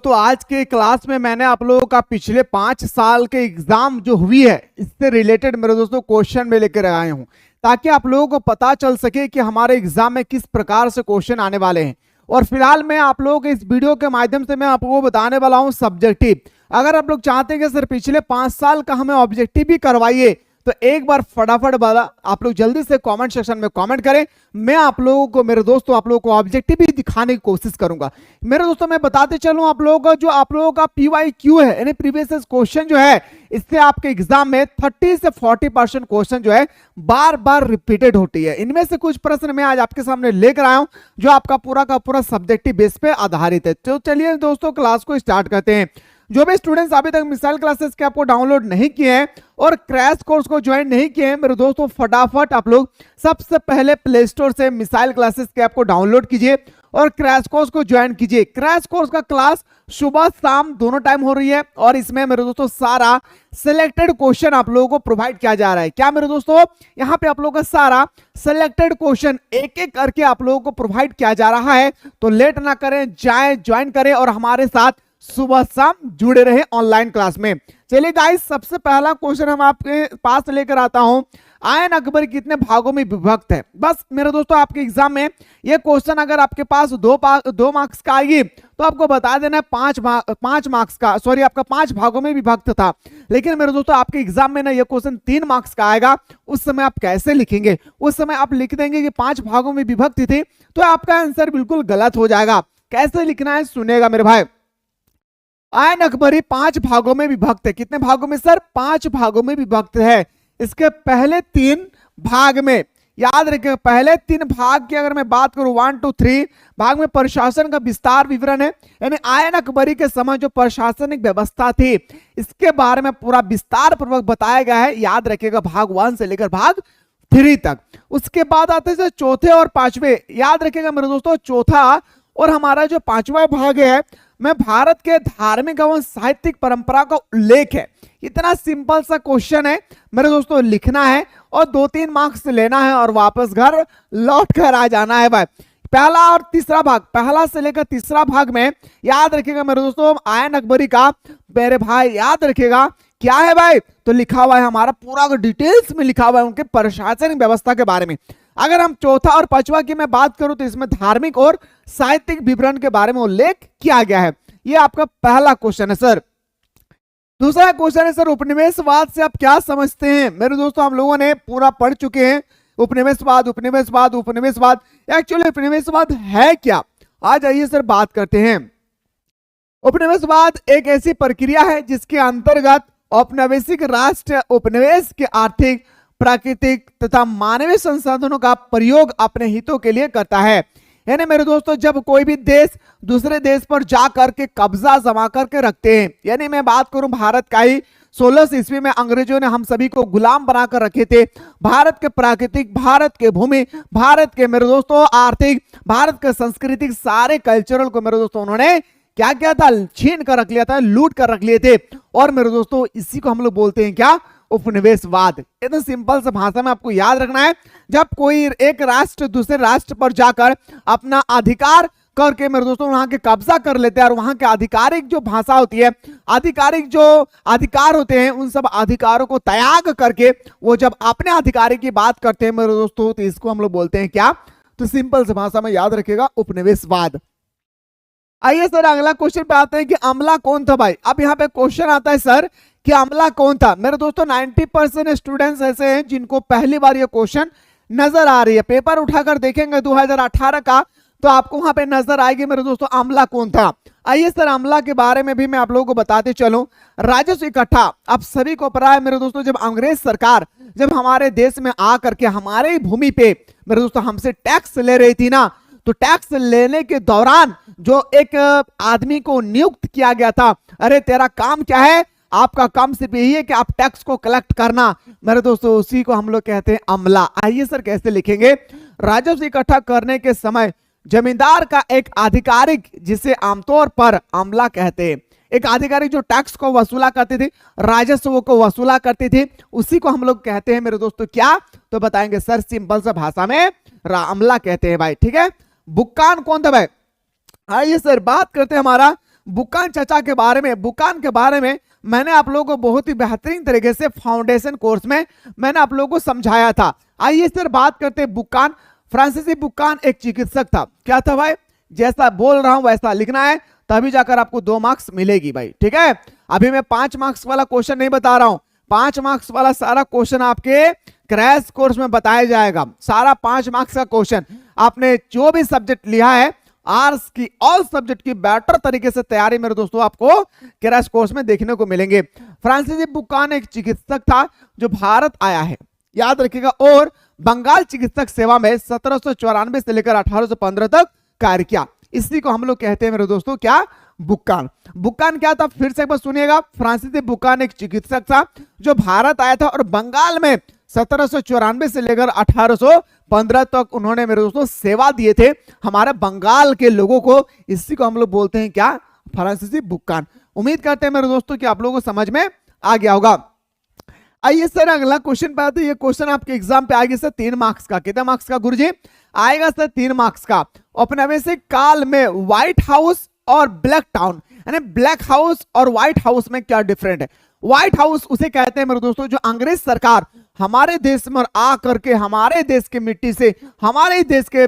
दोस्तों आज के क्लास में मैंने आप लोगों का पिछले 5 साल के एग्जाम जो हुई है इससे रिलेटेड मेरे दोस्तों क्वेश्चन में लेकर आए हूं, ताकि आप लोगों को पता चल सके कि हमारे एग्जाम में किस प्रकार से क्वेश्चन आने वाले हैं। और फिलहाल मैं आप लोगों के इस वीडियो के माध्यम से मैं आपको बताने वाला हूं सब्जेक्टिव। अगर आप लोग चाहते हैं कि सर पिछले 5 साल का हमें ऑब्जेक्टिव भी करवाइए, तो एक बार फटाफट वाला आप लोग जल्दी से कमेंट सेक्शन में कमेंट करें। मैं आप लोगों को मेरे दोस्तों आप लोगों को ऑब्जेक्टिव भी दिखाने की कोशिश करूंगा। मेरे दोस्तों मैं बताते चलूं आप लोगों को, जो आप लोगों का PYQ है यानी प्रीवियस क्वेश्चन जो है, इससे आपके एग्जाम में 30 से 40% क्वेश्चन जो है बार बार रिपीटेड होती है। इनमें से कुछ प्रश्न मैं आज आपके सामने लेकर आया हूं जो आपका पूरा का पूरा सब्जेक्टिव बेस पे आधारित है। तो चलिए दोस्तों क्लास को स्टार्ट करते हैं। जो भी स्टूडेंट्स अभी तक मिसाइल क्लासेस के आपको डाउनलोड नहीं किए हैं और क्रैश कोर्स को ज्वाइन नहीं किए हैं, मेरे दोस्तों फटाफट आप लोग सबसे पहले प्ले स्टोर से मिसाइल क्लासेस के आपको डाउनलोड कीजिए और क्रैश कोर्स को ज्वाइन कीजिए। क्रैश कोर्स का क्लास सुबह शाम दोनों टाइम हो रही है और इसमें मेरे दोस्तों सारा सिलेक्टेड क्वेश्चन आप लोगों को प्रोवाइड किया जा रहा है। क्या मेरे दोस्तों, यहाँ पे आप लोगों का सारा सिलेक्टेड क्वेश्चन एक एक करके आप लोगों को प्रोवाइड किया जा रहा है। तो लेट ना करें, जाएं ज्वाइन करें और हमारे साथ सुबह शाम जुड़े रहे ऑनलाइन क्लास में। चलिए गाइस, सबसे पहला क्वेश्चन हम आपके पास लेकर आता हूं, आयन अकबर कितने भागों में विभक्त है। बस मेरे दोस्तों आपके एग्जाम में ये क्वेश्चन अगर आपके पास दो मार्क्स का आएगी तो आपको बता देना 5 मार्क्स का, सॉरी आपका 5 भागों में विभक्त था। लेकिन मेरे दोस्तों आपके एग्जाम में ना ये क्वेश्चन 3 मार्क्स का आएगा। उस समय आप कैसे लिखेंगे? उस समय आप लिख देंगे कि 5 भागों में विभक्त थी, तो आपका आंसर बिल्कुल गलत हो जाएगा। कैसे लिखना है सुनिएगा मेरे भाई। आयन अकबरी 5 भागों में विभक्त है। कितने भागों में सर? 5 भागों में विभक्त है। इसके पहले 3 भाग में, याद रखिए पहले 3 भाग की अगर मैं बात करूं 1 to 3 भाग में प्रशासन का विस्तार विवरण है, यानी आयन अकबरी के समय जो प्रशासनिक व्यवस्था थी इसके बारे में पूरा विस्तार पूर्वक बताया गया है। याद रखिएगा भाग 1 से लेकर भाग 3 तक। उसके बाद आते हैं चौथे और 5वें। याद रखिएगा मेरे दोस्तों चौथा और हमारा जो 5वां भाग है में भारत के धार्मिक एवं साहित्यिक परंपरा का उल्लेख है। इतना सिंपल सा क्वेश्चन है मेरे दोस्तों, लिखना है और 2-3 मार्क्स लेना है और वापस घर लौट कर आ जाना है भाई। पहला और तीसरा भाग, पहला से लेकर तीसरा भाग में याद रखिएगा मेरे दोस्तों आयन अकबरी का, मेरे भाई याद रखिएगा क्या है भाई, तो लिखा हुआ है हमारा पूरा डिटेल्स में लिखा हुआ है उनके प्रशासनिक व्यवस्था के बारे में। अगर हम चौथा और 5वां की मैं बात करूं तो इसमें धार्मिक और साहित्यिक विवरण के बारे में उल्लेख किया गया है। ये आपका पहला क्वेश्चन है सर। दूसरा क्वेश्चन है सर, उपनिवेशवाद से आप क्या समझते हैं? मेरे दोस्तों हम लोगों ने पूरा पढ़ चुके हैं उपनिवेशवाद उपनिवेशवाद उपनिवेशवाद। एक्चुअली उपनिवेशवाद है क्या, आ जाइए सर बात करते हैं। उपनिवेशवाद एक ऐसी प्रक्रिया है जिसके अंतर्गत औपनिवेशिक राष्ट्र उपनिवेश के आर्थिक, प्राकृतिक तथा मानवीय संसाधनों का प्रयोग अपने हितों के लिए करता है। यानी मेरे दोस्तों जब कोई भी देश दूसरे देश पर जा करके कब्जा जमा करके रखते हैं, यानी मैं बात करूं भारत का ही 1600 ईस्वी में अंग्रेजों ने हम सभी को गुलाम बनाकर रखे थे। भारत के प्राकृतिक, भारत के भूमि, भारत के मेरे दोस्तों आर्थिक, भारत के सांस्कृतिक सारे कल्चरल को मेरे दोस्तों उन्होंने क्या किया था, छीन कर रख लिया था, लूट कर रख लिए थे। और मेरे दोस्तों इसी को हम लोग बोलते हैं क्या, उपनिवेशवाद। इतना सिंपल सा भाषा में आपको याद रखना है। जब कोई एक राष्ट्र दूसरे राष्ट्र पर जाकर अपना अधिकार करके मेरे दोस्तों वहां के कब्जा कर लेते हैं और वहां के आधिकारिक जो भाषा होती है, आधिकारिक जो अधिकार होते हैं, उन सब अधिकारों को त्याग करके वो जब अपने अधिकारी की बात करते हैं मेरे दोस्तों, तो इसको हम लोग बोलते हैं क्या, तो सिंपल से भाषा में याद रखिएगा उपनिवेशवाद। आइए सर अगला क्वेश्चन पे आते हैं कि अमला कौन था भाई। अब यहाँ पे क्वेश्चन आता है सर कि अमला कौन था। मेरे दोस्तों 90% स्टूडेंट्स ऐसे हैं जिनको पहली बार ये क्वेश्चन नजर आ रही है। पेपर उठाकर देखेंगे 2018 का तो आपको वहां पे नजर आएगी मेरे दोस्तों अमला कौन था। आइए सर अमला के बारे में भी मैं आप लोगों को बताते चलूं। राजस्व इकट्ठा आप सभी को पता है मेरे दोस्तों, जब अंग्रेज सरकार जब हमारे देश में आ करके हमारे भूमि पे मेरे दोस्तों हमसे टैक्स ले रही थी ना, तो टैक्स लेने के दौरान जो एक आदमी को नियुक्त किया गया था, अरे तेरा काम क्या है, आपका काम सिर्फ यही है कि आप टैक्स को कलेक्ट करना, मेरे दोस्तों उसी को हम लोग कहते हैं अमला। आइए सर कैसे लिखेंगे। राजस्व इकट्ठा करने के समय जमींदार का एक आधिकारिक, जिसे आमतौर पर अमला कहते हैं, एक आधिकारिक जो टैक्स को वसूला करते थे, राजस्व को वसूला करते थे, उसी को हम लोग कहते हैं मेरे दोस्तों क्या, तो बताएंगे सर सिंपल सा भाषा में अमला कहते हैं भाई। ठीक है, बुक्कान कौन था भाई। आइए सर बात करते हैं हमारा बुकान चचा के बारे में, बुकान के बारे में मैंने आप लोगों को बहुत ही बेहतरीन तरीके से फाउंडेशन कोर्स में मैंने आप लोगों को समझाया था। आइए सर बात करते हैं बुकान। फ्रांसीसी बुकान एक चिकित्सक था। क्या था भाई? जैसा बोल रहा हूं वैसा लिखना है, तभी जाकर आपको 2 मार्क्स मिलेगी भाई, ठीक है। अभी मैं 5 मार्क्स वाला क्वेश्चन नहीं बता रहा हूं, 5 मार्क्स वाला सारा क्वेश्चन आपके क्रैश कोर्स में बताया जाएगा। सारा 5 मार्क्स का क्वेश्चन आपने जो भी सब्जेक्ट लिया है, आर्ट्स की ऑल सब्जेक्ट की बेटर तरीके से तैयारी मेरे दोस्तों आपको क्रैश कोर्स में देखने को मिलेंगे। फ्रांसीसी बुकान एक चिकित्सक था जो भारत आया है, याद रखिएगा, और बंगाल चिकित्सक सेवा में 1794 से लेकर 1815 तक कार्य किया। इसी को हम लोग कहते हैं मेरे दोस्तों क्या? बुकान। बुकान क्या था? फिर से एक बार सुनिएगा। फ्रांसीसी बुकान एक चिकित्सक था जो भारत आया था और बंगाल में 1794 से लेकर 1815 तक उन्होंने मेरे दोस्तों सेवा दिए थे हमारे बंगाल के लोगों को। इसी को हम लोग बोलते हैं क्या? फ्रांसीसी बुकान। उम्मीद करते हैं मेरे दोस्तों कि आप लोगों को समझ में आ गया होगा। आइए सर अगला क्वेश्चन पे आते हैं। ये क्वेश्चन आपके एग्जाम पे आएगा सर 3 मार्क्स का। कितने मार्क्स का गुरुजी? आएगा सर 3 मार्क्स का। औपनिवेशिक काल में व्हाइट हाउस और ब्लैक टाउन, यानी ब्लैक हाउस और व्हाइट हाउस में क्या डिफरेंट है? व्हाइट हाउस उसे कहते हैं मेरे दोस्तों जो अंग्रेज सरकार हमारे देश में आ करके हमारे देश के मिट्टी से, हमारे देश के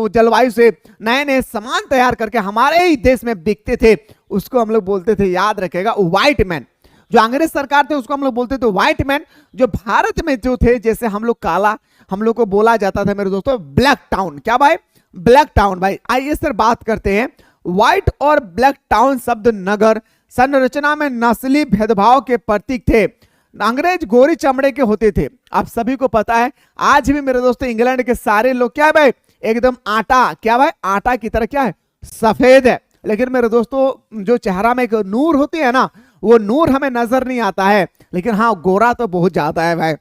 जलवायु से नए नए सामान तैयार करके हमारे ही देश में बिकते थे, उसको हम लोग बोलते थे, याद रखेगा, व्हाइट मैन। जो अंग्रेज सरकार थे उसको हम लोग बोलते थे व्हाइट मैन। जो भारत में जो थे, जैसे हम लोग काला, हम लोग को बोला जाता था मेरे दोस्तों ब्लैक टाउन। क्या भाई? ब्लैक टाउन भाई। आइए सर बात करते हैं। व्हाइट और ब्लैक टाउन शब्द नगर संरचना में नस्ली भेदभाव के प्रतीक थे। अंग्रेज गोरी चमड़े के होते थे। आप सभी को पता है आज भी मेरे दोस्तों इंग्लैंड के सारे लोग क्या है भाई? एकदम आटा, क्या भाई? आटा की तरह क्या है? सफेद है। लेकिन मेरे दोस्तों जो चेहरा में एक नूर होती है ना, वो नूर हमें नजर नहीं आता है, लेकिन हाँ गोरा तो बहुत ज्यादा है भाई।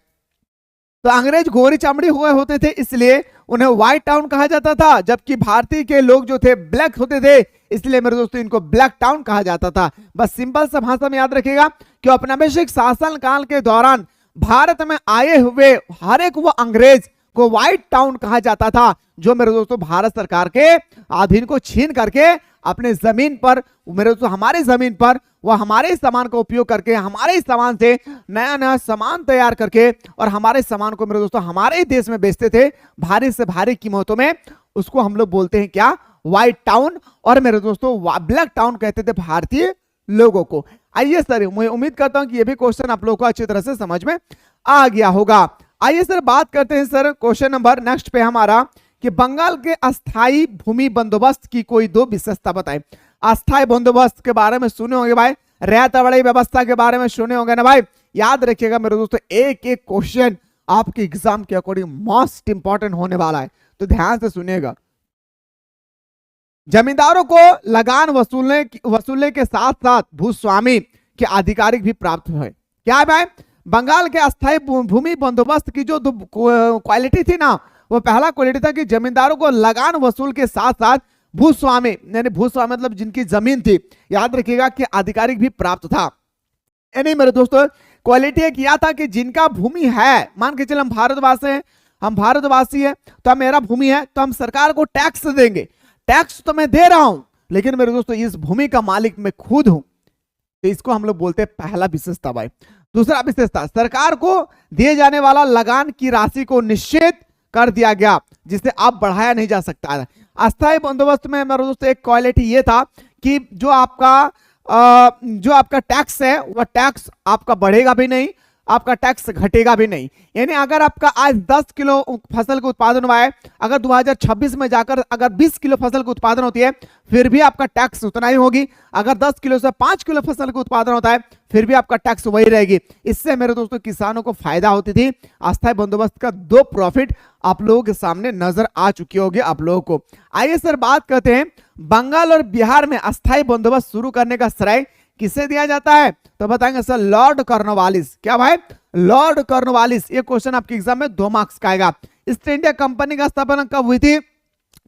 तो अंग्रेज गोरी चमड़ी हुए होते थे, इसलिए उन्हें व्हाइट टाउन कहा जाता था, जबकि भारतीय के लोग जो थे ब्लैक होते थे, इसलिए मेरे दोस्तों इनको ब्लैक टाउन कहा जाता था। बस सिंपल सा भाषा में याद रखिएगा कि औपनिवेशिक शासन काल के दौरान भारत में आए हुए हर एक वो अंग्रेज को व्हाइट टाउन कहा जाता था, जो मेरे दोस्तों भारत सरकार के अधीन को छीन करके अपने जमीन पर, मेरे दोस्तों हमारे जमीन पर, वह हमारे सामान का उपयोग करके हमारे सामान से नया नया सामान तैयार करके और हमारे सामान को मेरे दोस्तों हमारे ही देश में बेचते थे भारी से भारी कीमतों में। उसको हम लोग बोलते हैं क्या? White town. और मेरे दोस्तों ब्लैक टाउन कहते थे भारतीय लोगों को। आइए सर, मैं उम्मीद करता हूं कि ये भी क्वेश्चन आप लोगों को अच्छी तरह से समझ में आ गया होगा। आइए सर बात करते हैं सर क्वेश्चन नंबर नेक्स्ट पे हमारा कि बंगाल के अस्थाई भूमि बंदोबस्त की कोई 2 विशेषता बताएं। अस्थाई बंदोबस्त के बारे में सुने होंगे भाई, रहतवाड़ी व्यवस्था के बारे में सुने होंगे ना भाई। याद रखिएगा मेरे दोस्तों एक एक क्वेश्चन आपके एग्जाम के अकॉर्डिंग मोस्ट इंपॉर्टेंट होने वाला है, तो ध्यान से सुनिएगा। जमींदारों को लगान वसूलने के साथ साथ भूस्वामी के आधिकारिक भी प्राप्त हुए। क्या है भाई? बंगाल के अस्थाई भूमि बंदोबस्त की जो क्वालिटी थी ना, वो पहला क्वालिटी था कि जमींदारों को लगान वसूल के साथ साथ भूस्वामी, यानी भूस्वामी मतलब जिनकी जमीन थी, याद रखिएगा कि आधिकारिक भी प्राप्त था। यानी मेरे दोस्तों क्वालिटी एक यह था कि जिनका भूमि है, मान के चले हम भारतवासी है तो मेरा भूमि है, तो हम सरकार को टैक्स देंगे। टैक्स तो मैं दे रहा हूं, लेकिन मेरे दोस्तों इस भूमि का मालिक मैं खुद हूं। तो इसको हम लोग बोलते हैं पहला विशेषता भाई। दूसरा विशेषता, सरकार को दिए जाने वाला लगान की राशि को निश्चित कर दिया गया, जिसे अब बढ़ाया नहीं जा सकता है। अस्थायी बंदोबस्त में मेरे दोस्तों एक क्वालिटी ये था कि जो आपका टैक्स है, वह टैक्स आपका बढ़ेगा भी नहीं, आपका टैक्स घटेगा भी नहीं। यानी अगर आपका आज 10 किलो फसल का उत्पादन हुआ है, अगर 2026 में जाकर अगर 20 किलो फसल का उत्पादन होती है, फिर भी आपका टैक्स उतना ही होगी। अगर 10 किलो से 5 किलो फसल का उत्पादन होता है, फिर भी आपका टैक्स वही रहेगी। इससे मेरे दोस्तों किसानों को फायदा होती थी। अस्थायी बंदोबस्त का 2 प्रॉफिट आप लोगों के सामने नजर आ चुकी होगी आप लोगों को। आइए सर बात करते हैं, बंगाल और बिहार में अस्थायी बंदोबस्त शुरू करने का श्रेय किसे दिया जाता है? तो बताएंगे सर लॉर्ड कॉर्नवालिस। क्या भाई? Lord Cornwallis. ये क्वेश्चन आपके एग्जाम में 2 मार्क्स का आएगा। ईस्ट इंडिया कंपनी का स्थापना कब हुई थी?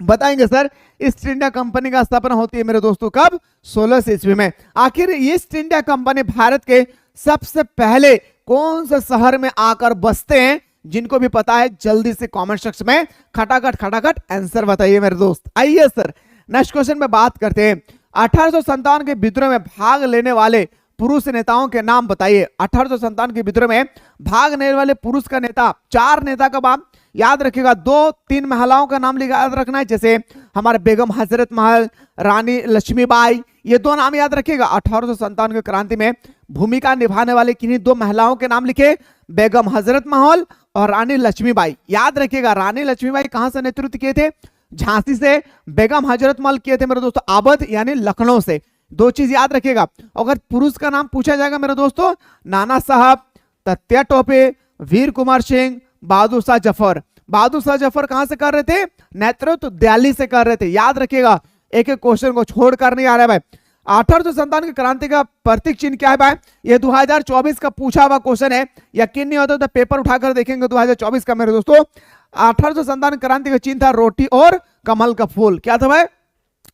बताएंगे सर ईस्ट इंडिया कंपनी का स्थापना होती है मेरे दोस्तों कब? 1600 ईस्वी में। आखिर ईस्ट इंडिया कंपनी भारत के सबसे पहले कौन से शहर में आकर बसते हैं? जिनको भी पता है जल्दी से कमेंट सेक्शन में खटाखट आंसर बताइए मेरे दोस्त। आइए सर नेक्स्ट क्वेश्चन में बात करते हैं। 1857 के विद्रोह में भाग लेने वाले पुरुष नेताओं के नाम बताइए। 1857 के विद्रोह में भाग लेने वाले पुरुष का नेता, 4 नेता का नाम याद रखिएगा, 2-3 महिलाओं का नाम याद रखना है, जैसे हमारे बेगम हजरत महल, रानी लक्ष्मीबाई, ये 2 नाम याद रखिएगा। 1857 की क्रांति में भूमिका निभाने वाले किन्हीं 2 महिलाओं के नाम लिखे, बेगम हजरत महल और रानी लक्ष्मीबाई। याद रखिएगा, रानी लक्ष्मीबाई कहां से नेतृत्व किए थे? झांसी से। बेगम हजरत महल किए थे मेरे दोस्तों अवध यानी लखनऊ से। 2 चीज याद रखिएगा। अगर पुरुष का नाम पूछा जाएगा मेरे दोस्तों, नाना साहब, तात्या टोपे, वीर कुमार सिंह, बहादुर शाह जफर। बहादुर शाह जफर कहां से कर रहे थे? नेतृत्व दिल्ली से कर रहे थे। याद रखिएगा, एक एक क्वेश्चन को छोड़कर नहीं आ रहा है भाई। 1857 की क्रांति का प्रतीक चिन्ह क्या है भाई? ये 2024 का पूछा हुआ क्वेश्चन है। यकीन नहीं होता तो पेपर उठाकर देखेंगे 2024 का मेरे दोस्तों। 1857 क्रांति का चिन्ह था रोटी और कमल का फूल। क्या था भाई?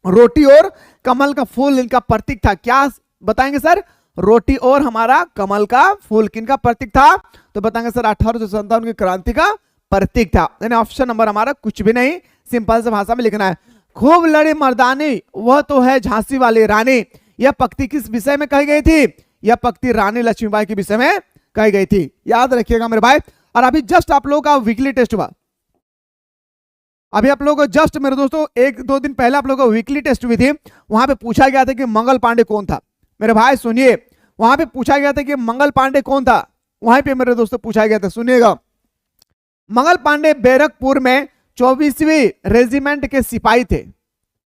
रोटी और कमल का फूल इनका प्रतीक था। क्या बताएंगे सर? रोटी और हमारा कमल का फूल किनका प्रतीक था? तो बताएंगे सर 1857 की क्रांति का प्रतीक था। यानी ऑप्शन नंबर हमारा कुछ भी नहीं, सिंपल से भाषा में लिखना है। खूब लड़ी मर्दानी वह तो है झांसी वाली रानी। यह पंक्ति किस विषय में कही गई थी? यह पंक्ति रानी लक्ष्मीबाई के विषय में कही गई थी। याद रखिएगा मेरे भाई। और अभी जस्ट आप लोगों का वीकली टेस्ट हुआ, अभी आप लोगों को जस्ट मेरे दोस्तों 1-2 दिन पहले आप लोगों को वीकली टेस्ट हुई थी। वहां पे पूछा गया था कि मंगल पांडे कौन था। मेरे भाई सुनिए, वहां पे पूछा गया था कि मंगल पांडे कौन था। वहां पे मेरे दोस्तों पूछा गया था, सुनिएगा। मंगल पांडे बैरकपुर में 24वीं रेजिमेंट के सिपाही थे।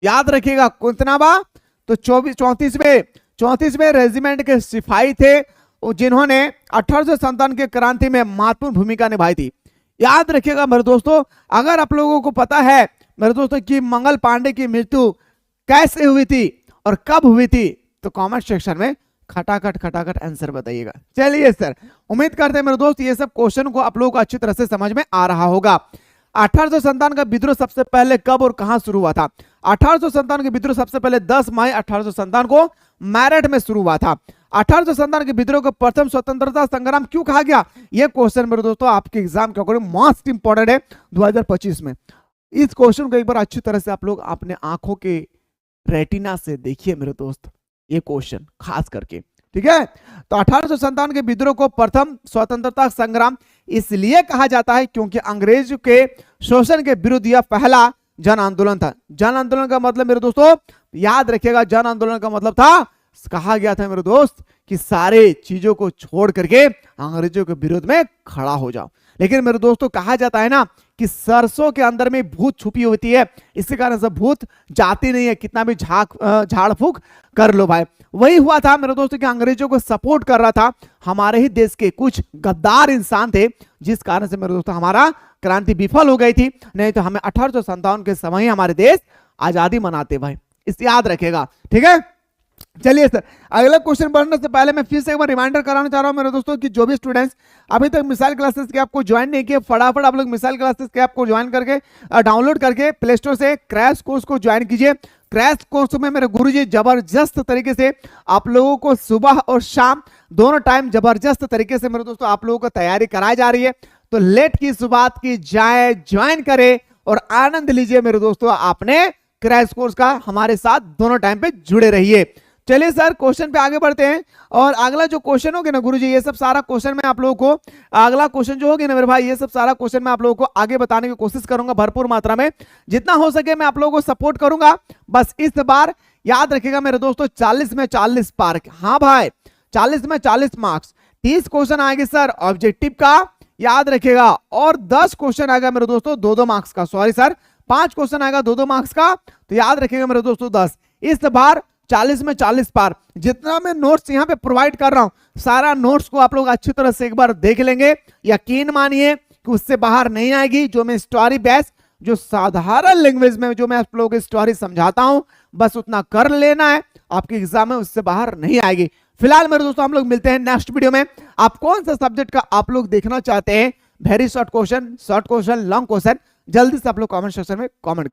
याद रखिएगा कितना बा? तो 34वें रेजिमेंट के सिपाही थे, जिन्होंने 1857 के क्रांति में महत्वपूर्ण भूमिका निभाई थी। याद रखिएगा मेरे दोस्तों, अगर आप लोगों को पता है मेरे दोस्तों कि मंगल पांडे की मृत्यु कैसे हुई थी और कब हुई थी, तो कमेंट सेक्शन में खटाखट आंसर बताइएगा। चलिए सर, उम्मीद करते हैं मेरे दोस्त ये सब क्वेश्चन को आप लोगों को अच्छी तरह से समझ में आ रहा होगा। 1857 का विद्रोह सबसे पहले कब और कहां शुरू हुआ था? 1857 का विद्रोह सबसे पहले 10 मई 1857 को मेरठ में शुरू हुआ था। 1857 के विद्रोह को प्रथम स्वतंत्रता संग्राम क्यों कहा गया? यह क्वेश्चन मेरे दोस्तों आपके एग्जाम के अकॉर्डिंग मोस्ट इंपॉर्टेंट है 2025 में। इस क्वेश्चन को एक बार अच्छी तरह से आप लोग अपने आंखों के रेटिना से देखिए मेरे दोस्त, ये क्वेश्चन खास करके, ठीक है। तो 1857 के विद्रोह को प्रथम स्वतंत्रता संग्राम इसलिए कहा जाता है क्योंकि अंग्रेज के शोषण के विरुद्ध यह पहला जन आंदोलन था। जन आंदोलन का मतलब मेरे दोस्तों याद रखिएगा, जन आंदोलन का मतलब था, कहा गया था मेरे दोस्त कि सारे चीजों को छोड़ करके अंग्रेजों के विरोध में खड़ा हो जाओ। लेकिन मेरे दोस्तों कहा जाता है ना कि सरसों के अंदर में भूत छुपी होती है, इसी कारण से भूत जाती नहीं है, कितना भी झाड़ फूक कर लो भाई। वही हुआ था मेरे दोस्तों कि अंग्रेजों को सपोर्ट कर रहा था हमारे ही देश के कुछ गद्दार इंसान थे, जिस कारण से मेरे दोस्तों हमारा क्रांति विफल हो गई थी। नहीं तो हमें 1857 के समय ही हमारे देश आजादी मनाते भाई, इस याद रखेगा, ठीक है। चलिए सर, अगला क्वेश्चन बढ़ने से पहले मैं फिर से एक बार रिमाइंडर कराना चाह रहा हूं मेरे दोस्तों कि जो भी स्टूडेंट्स अभी तक मिसाइल क्लासेस के आपको ज्वाइन नहीं किए, फटाफट आप लोग मिसाइल क्लासेस के आपको ज्वाइन करके डाउनलोड करके प्ले स्टोर से क्रैश कोर्स को ज्वाइन कीजिए। क्रैश कोर्स में मेरे गुरुजी जबरदस्त तरीके से आप लोगों को सुबह और शाम दोनों टाइम जबरदस्त तरीके से मेरे दोस्तों आप लोगों को तैयारी कराई जा रही है। तो लेट की शुरुआत की जाए, ज्वाइन करें और आनंद लीजिए मेरे दोस्तों अपने क्रैश कोर्स का, हमारे साथ दोनों टाइम पे जुड़े रहिए। चलिए सर, क्वेश्चन पे आगे बढ़ते हैं। और अगला जो क्वेश्चन होगा ना गुरुजी, ये सब सारा क्वेश्चन मैं आप लोगों को, अगला क्वेश्चन जो होगी ना मेरे भाई, ये सब सारा क्वेश्चन मैं आप लोगों को आगे बताने की कोशिश करूंगा भरपूर मात्रा में, जितना हो सके मैं आप लोगों को सपोर्ट करूंगा। बस इस बार याद रखिएगा मेरे दोस्तों 40 में 40 पार्क, हाँ भाई 40 में 40 मार्क्स, 30 क्वेश्चन आएंगे सर ऑब्जेक्टिव का, याद रखिएगा। और 10 क्वेश्चन आएगा मेरे दोस्तों 2-2 मार्क्स का, सॉरी सर 5 क्वेश्चन आएगा 2-2 मार्क्स का, तो याद रखिएगा मेरे दोस्तों 10। इस बार 40 में 40 पार। जितना मैं नोट्स यहाँ पे प्रोवाइड कर रहा हूं, सारा नोट्स को आप लोग अच्छी तरह से एक बार देख लेंगे, यकीन मानिए कि उससे बाहर नहीं आएगी। जो मैं स्टोरी बेस, जो साधारण लैंग्वेज में जो मैं आप लोगों को स्टोरी समझाता हूं, बस उतना कर लेना है, आपके एग्जाम में उससे बाहर नहीं आएगी। फिलहाल मेरे दोस्तों हम लोग मिलते हैं नेक्स्ट वीडियो में। आप कौन सा सब्जेक्ट का आप लोग देखना चाहते हैं, very short question, long question, जल्दी से आप लोग कमेंट सेक्शन में कमेंट